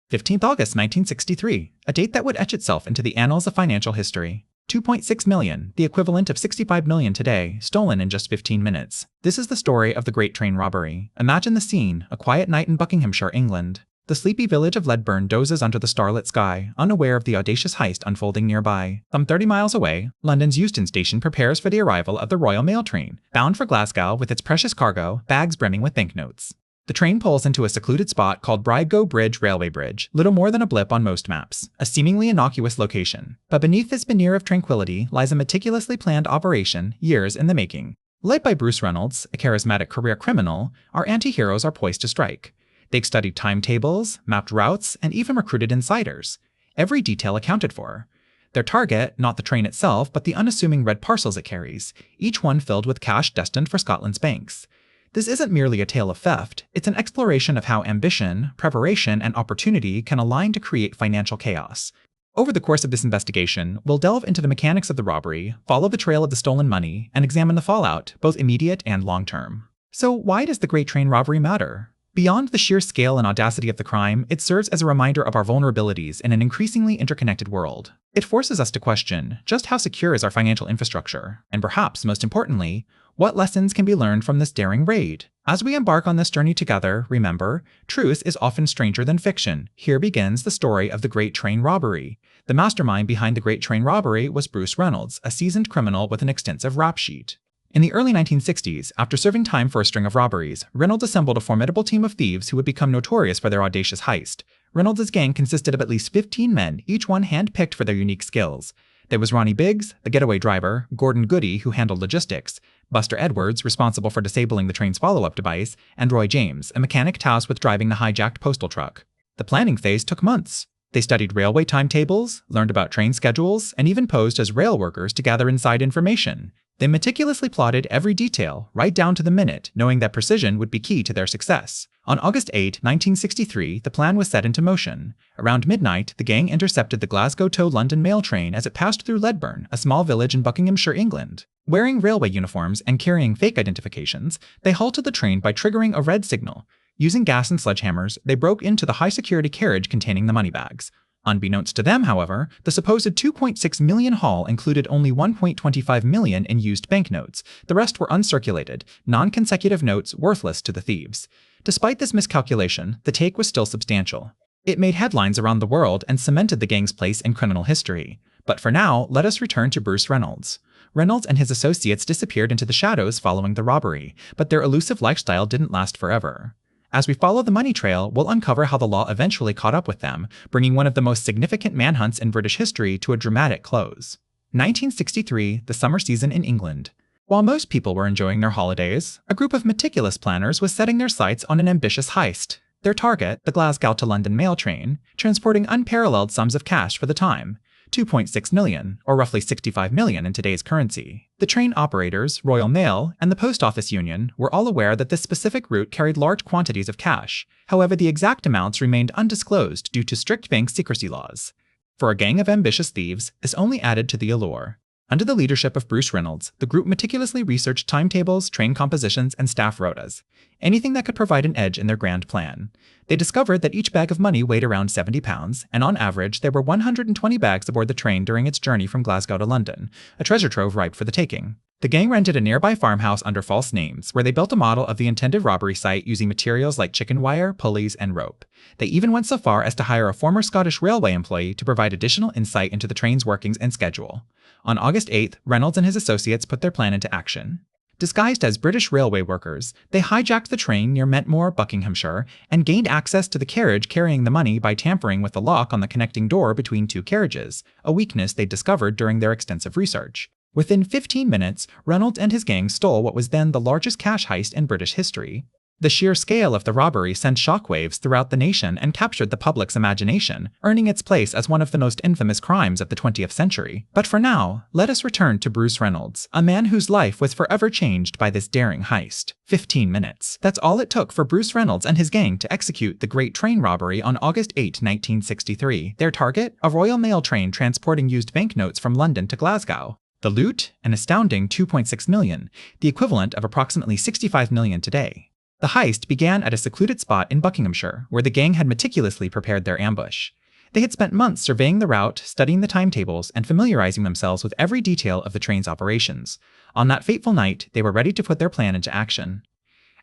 15th August 1963, a date that would etch itself into the annals of financial history. 2.6 million, the equivalent of 65 million today, stolen in just 15 minutes. This is the story of the Great Train Robbery. Imagine the scene, a quiet night in Buckinghamshire, England. The sleepy village of Ledburn dozes under the starlit sky, unaware of the audacious heist unfolding nearby. Some 30 miles away, London's Euston Station prepares for the arrival of the Royal Mail train, bound for Glasgow with its precious cargo, bags brimming with banknotes. The train pulls into a secluded spot called Bridego Bridge Railway Bridge, little more than a blip on most maps, a seemingly innocuous location. But beneath this veneer of tranquility lies a meticulously planned operation, years in the making. Led by Bruce Reynolds, a charismatic career criminal, our anti-heroes are poised to strike. They've studied timetables, mapped routes, and even recruited insiders. Every detail accounted for. Their target, not the train itself, but the unassuming red parcels it carries, each one filled with cash destined for Scotland's banks. This isn't merely a tale of theft, it's an exploration of how ambition, preparation, and opportunity can align to create financial chaos. Over the course of this investigation, we'll delve into the mechanics of the robbery, follow the trail of the stolen money, and examine the fallout, both immediate and long-term. So why does the Great Train Robbery matter? Beyond the sheer scale and audacity of the crime, it serves as a reminder of our vulnerabilities in an increasingly interconnected world. It forces us to question just how secure is our financial infrastructure, and perhaps most importantly, what lessons can be learned from this daring raid? As we embark on this journey together, remember, truth is often stranger than fiction. Here begins the story of the Great Train Robbery. The mastermind behind the Great Train Robbery was Bruce Reynolds, a seasoned criminal with an extensive rap sheet. In the early 1960s, after serving time for a string of robberies, Reynolds assembled a formidable team of thieves who would become notorious for their audacious heist. Reynolds' gang consisted of at least 15 men, each one hand-picked for their unique skills. There was Ronnie Biggs, the getaway driver, Gordon Goody, who handled logistics, Buster Edwards, responsible for disabling the train's follow-up device, and Roy James, a mechanic tasked with driving the hijacked postal truck. The planning phase took months. They studied railway timetables, learned about train schedules, and even posed as rail workers to gather inside information. They meticulously plotted every detail, right down to the minute, knowing that precision would be key to their success. On August 8, 1963, the plan was set into motion. Around midnight, the gang intercepted the Glasgow to London mail train as it passed through Ledburn, a small village in Buckinghamshire, England. Wearing railway uniforms and carrying fake identifications, they halted the train by triggering a red signal. Using gas and sledgehammers, they broke into the high-security carriage containing the money bags. Unbeknownst to them, however, the supposed 2.6 million haul included only 1.25 million in used banknotes. The rest were uncirculated, non-consecutive notes worthless to the thieves. Despite this miscalculation, the take was still substantial. It made headlines around the world and cemented the gang's place in criminal history. But for now, let us return to Bruce Reynolds. Reynolds and his associates disappeared into the shadows following the robbery, but their elusive lifestyle didn't last forever. As we follow the money trail, we'll uncover how the law eventually caught up with them, bringing one of the most significant manhunts in British history to a dramatic close. 1963, the summer season in England. While most people were enjoying their holidays, a group of meticulous planners was setting their sights on an ambitious heist. Their target, the Glasgow to London mail train, transporting unparalleled sums of cash for the time. 2.6 million, or roughly 65 million in today's currency. The train operators, Royal Mail, and the Post Office Union were all aware that this specific route carried large quantities of cash. However, the exact amounts remained undisclosed due to strict bank secrecy laws. For a gang of ambitious thieves, this only added to the allure. Under the leadership of Bruce Reynolds, the group meticulously researched timetables, train compositions, and staff rotas, anything that could provide an edge in their grand plan. They discovered that each bag of money weighed around 70 pounds, and on average, there were 120 bags aboard the train during its journey from Glasgow to London, a treasure trove ripe for the taking. The gang rented a nearby farmhouse under false names, where they built a model of the intended robbery site using materials like chicken wire, pulleys, and rope. They even went so far as to hire a former Scottish railway employee to provide additional insight into the train's workings and schedule. On August 8th, Reynolds and his associates put their plan into action. Disguised as British railway workers, they hijacked the train near Mentmore, Buckinghamshire, and gained access to the carriage carrying the money by tampering with the lock on the connecting door between two carriages, a weakness they discovered during their extensive research. Within 15 minutes, Reynolds and his gang stole what was then the largest cash heist in British history. The sheer scale of the robbery sent shockwaves throughout the nation and captured the public's imagination, earning its place as one of the most infamous crimes of the 20th century. But for now, let us return to Bruce Reynolds, a man whose life was forever changed by this daring heist. 15 minutes. That's all it took for Bruce Reynolds and his gang to execute the Great Train Robbery on August 8, 1963. Their target? A Royal Mail train transporting used banknotes from London to Glasgow. The loot? An astounding 2.6 million, the equivalent of approximately 65 million today. The heist began at a secluded spot in Buckinghamshire, where the gang had meticulously prepared their ambush. They had spent months surveying the route, studying the timetables, and familiarizing themselves with every detail of the train's operations. On that fateful night, they were ready to put their plan into action.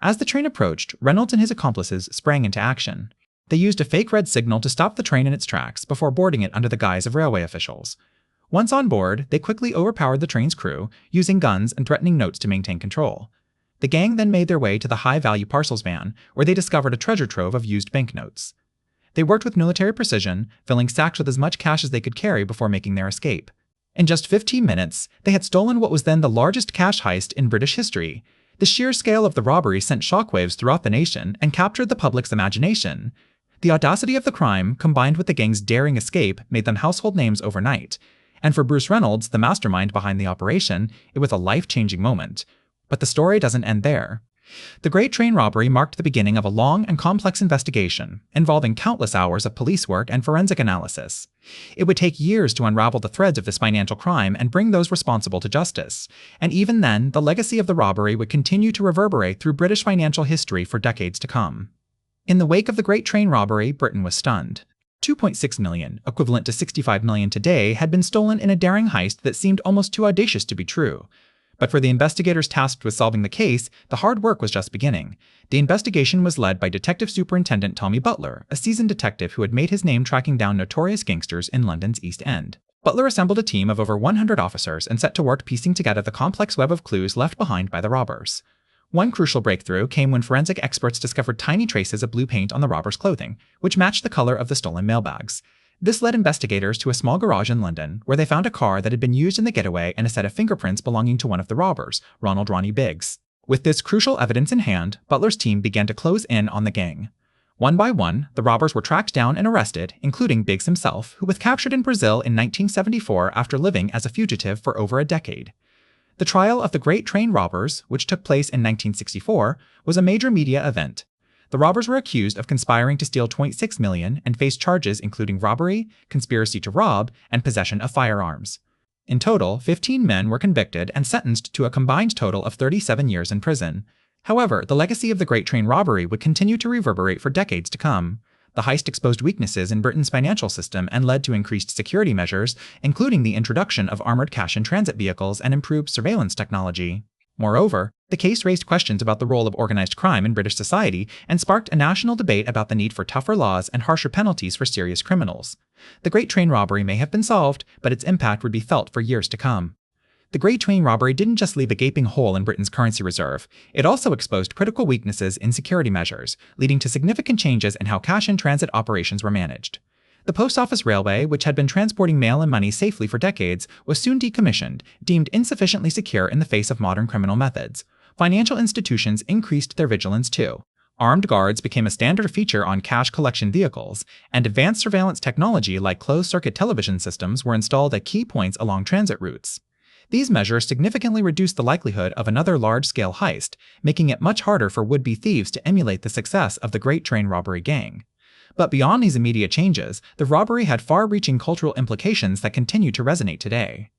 As the train approached, Reynolds and his accomplices sprang into action. They used a fake red signal to stop the train in its tracks before boarding it under the guise of railway officials. Once on board, they quickly overpowered the train's crew, using guns and threatening notes to maintain control. The gang then made their way to the high-value parcels van, where they discovered a treasure trove of used banknotes. They worked with military precision, filling sacks with as much cash as they could carry before making their escape. In just 15 minutes, they had stolen what was then the largest cash heist in British history. The sheer scale of the robbery sent shockwaves throughout the nation and captured the public's imagination. The audacity of the crime, combined with the gang's daring escape, made them household names overnight. And for Bruce Reynolds, the mastermind behind the operation, it was a life-changing moment. But the story doesn't end there. The Great Train Robbery marked the beginning of a long and complex investigation, involving countless hours of police work and forensic analysis. It would take years to unravel the threads of this financial crime and bring those responsible to justice. And even then, the legacy of the robbery would continue to reverberate through British financial history for decades to come. In the wake of the Great Train Robbery, Britain was stunned. 2.6 million, equivalent to 65 million today, had been stolen in a daring heist that seemed almost too audacious to be true. But for the investigators tasked with solving the case, the hard work was just beginning. The investigation was led by Detective Superintendent Tommy Butler, a seasoned detective who had made his name tracking down notorious gangsters in London's East End. Butler assembled a team of over 100 officers and set to work piecing together the complex web of clues left behind by the robbers. One crucial breakthrough came when forensic experts discovered tiny traces of blue paint on the robbers' clothing, which matched the color of the stolen mailbags. This led investigators to a small garage in London, where they found a car that had been used in the getaway and a set of fingerprints belonging to one of the robbers, Ronald Ronnie Biggs. With this crucial evidence in hand, Butler's team began to close in on the gang. One by one, the robbers were tracked down and arrested, including Biggs himself, who was captured in Brazil in 1974 after living as a fugitive for over a decade. The trial of the Great Train Robbers, which took place in 1964, was a major media event. The robbers were accused of conspiring to steal $26 million and faced charges including robbery, conspiracy to rob, and possession of firearms. In total, 15 men were convicted and sentenced to a combined total of 37 years in prison. However, the legacy of the Great Train Robbery would continue to reverberate for decades to come. The heist exposed weaknesses in Britain's financial system and led to increased security measures, including the introduction of armored cash-in-transit vehicles and improved surveillance technology. Moreover, the case raised questions about the role of organized crime in British society and sparked a national debate about the need for tougher laws and harsher penalties for serious criminals. The Great Train Robbery may have been solved, but its impact would be felt for years to come. The Great Train Robbery didn't just leave a gaping hole in Britain's currency reserve, it also exposed critical weaknesses in security measures, leading to significant changes in how cash-in-transit operations were managed. The Post Office Railway, which had been transporting mail and money safely for decades, was soon decommissioned, deemed insufficiently secure in the face of modern criminal methods. Financial institutions increased their vigilance too. Armed guards became a standard feature on cash collection vehicles, and advanced surveillance technology like closed-circuit television systems were installed at key points along transit routes. These measures significantly reduced the likelihood of another large-scale heist, making it much harder for would-be thieves to emulate the success of the Great Train Robbery gang. But beyond these immediate changes, the robbery had far-reaching cultural implications that continue to resonate today.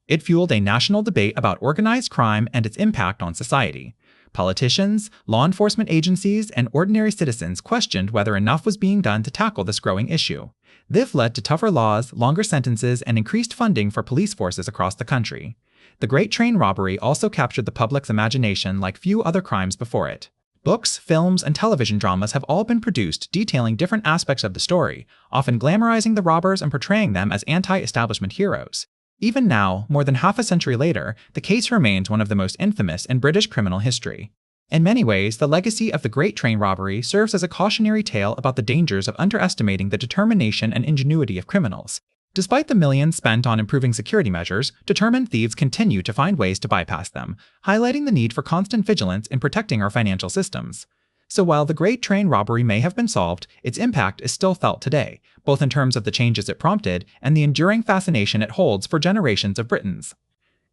It fueled a national debate about organized crime and its impact on society. Politicians, law enforcement agencies, and ordinary citizens questioned whether enough was being done to tackle this growing issue. This led to tougher laws, longer sentences, and increased funding for police forces across the country. The Great Train Robbery also captured the public's imagination like few other crimes before it. Books, films, and television dramas have all been produced detailing different aspects of the story, often glamorizing the robbers and portraying them as anti-establishment heroes. Even now, more than half a century later, the case remains one of the most infamous in British criminal history. In many ways, the legacy of the Great Train Robbery serves as a cautionary tale about the dangers of underestimating the determination and ingenuity of criminals. Despite the millions spent on improving security measures, determined thieves continue to find ways to bypass them, highlighting the need for constant vigilance in protecting our financial systems. So while the Great Train Robbery may have been solved, its impact is still felt today, both in terms of the changes it prompted and the enduring fascination it holds for generations of Britons.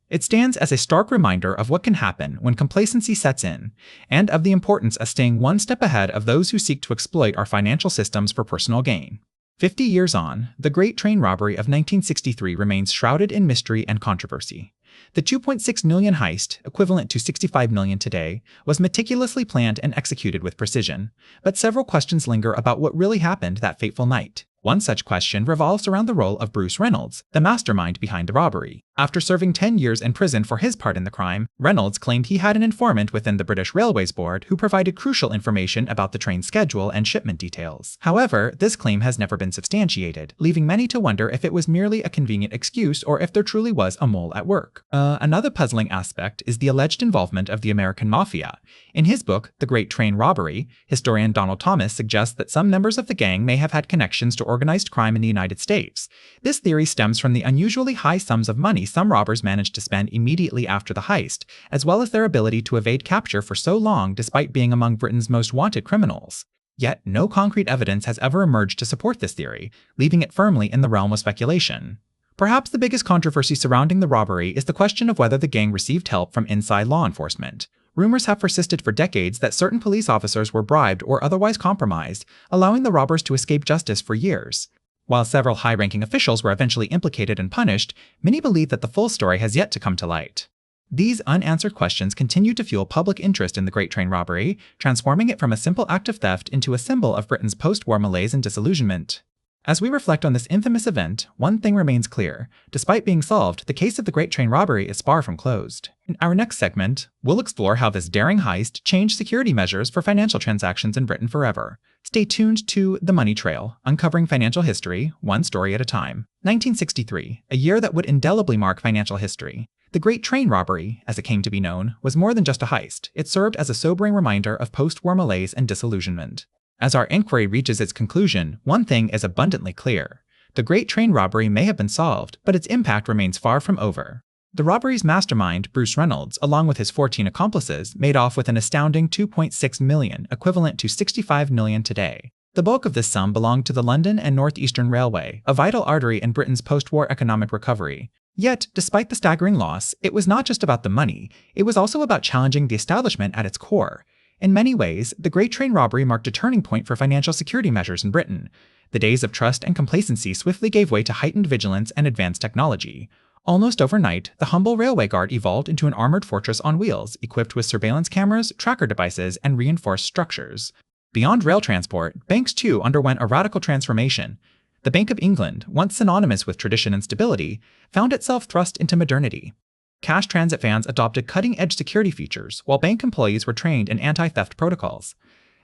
It stands as a stark reminder of what can happen when complacency sets in, and of the importance of staying one step ahead of those who seek to exploit our financial systems for personal gain. 50 years on, the Great Train Robbery of 1963 remains shrouded in mystery and controversy. The 2.6 million heist, equivalent to 65 million today, was meticulously planned and executed with precision, but several questions linger about what really happened that fateful night. One such question revolves around the role of Bruce Reynolds, the mastermind behind the robbery. After serving 10 years in prison for his part in the crime, Reynolds claimed he had an informant within the British Railways Board who provided crucial information about the train's schedule and shipment details. However, this claim has never been substantiated, leaving many to wonder if it was merely a convenient excuse or if there truly was a mole at work. Another puzzling aspect is the alleged involvement of the American Mafia. In his book, The Great Train Robbery, historian Donald Thomas suggests that some members of the gang may have had connections to organized crime in the United States. This theory stems from the unusually high sums of money some robbers managed to spend immediately after the heist, as well as their ability to evade capture for so long despite being among Britain's most wanted criminals. Yet, no concrete evidence has ever emerged to support this theory, leaving it firmly in the realm of speculation. Perhaps the biggest controversy surrounding the robbery is the question of whether the gang received help from inside law enforcement. Rumors have persisted for decades that certain police officers were bribed or otherwise compromised, allowing the robbers to escape justice for years. While several high-ranking officials were eventually implicated and punished, many believe that the full story has yet to come to light. These unanswered questions continue to fuel public interest in the Great Train Robbery, transforming it from a simple act of theft into a symbol of Britain's post-war malaise and disillusionment. As we reflect on this infamous event, one thing remains clear. Despite being solved, the case of the Great Train Robbery is far from closed. In our next segment, we'll explore how this daring heist changed security measures for financial transactions in Britain forever. Stay tuned to The Money Trail, uncovering financial history, one story at a time. 1963, a year that would indelibly mark financial history. The Great Train Robbery, as it came to be known, was more than just a heist. It served as a sobering reminder of post-war malaise and disillusionment. As our inquiry reaches its conclusion, one thing is abundantly clear. The Great Train Robbery may have been solved, but its impact remains far from over. The robbery's mastermind, Bruce Reynolds, along with his 14 accomplices, made off with an astounding 2.6 million, equivalent to 65 million today. The bulk of this sum belonged to the London and North Eastern Railway, a vital artery in Britain's post-war economic recovery. Yet, despite the staggering loss, it was not just about the money, it was also about challenging the establishment at its core. In many ways, the Great Train Robbery marked a turning point for financial security measures in Britain. The days of trust and complacency swiftly gave way to heightened vigilance and advanced technology. Almost overnight, the humble railway guard evolved into an armored fortress on wheels, equipped with surveillance cameras, tracker devices, and reinforced structures. Beyond rail transport, banks too underwent a radical transformation. The Bank of England, once synonymous with tradition and stability, found itself thrust into modernity. Cash transit vans adopted cutting-edge security features, while bank employees were trained in anti-theft protocols.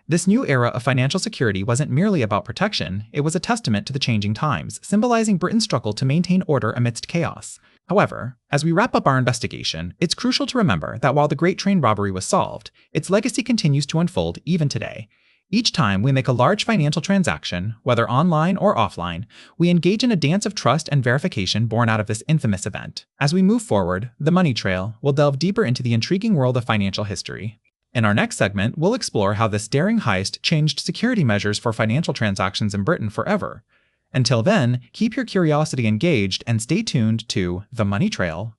This new era of financial security wasn't merely about protection, it was a testament to the changing times, symbolizing Britain's struggle to maintain order amidst chaos. However, as we wrap up our investigation, it's crucial to remember that while the Great Train Robbery was solved, its legacy continues to unfold even today. Each time we make a large financial transaction, whether online or offline, we engage in a dance of trust and verification born out of this infamous event. As we move forward, The Money Trail will delve deeper into the intriguing world of financial history. In our next segment, we'll explore how this daring heist changed security measures for financial transactions in Britain forever. Until then, keep your curiosity engaged and stay tuned to The Money Trail.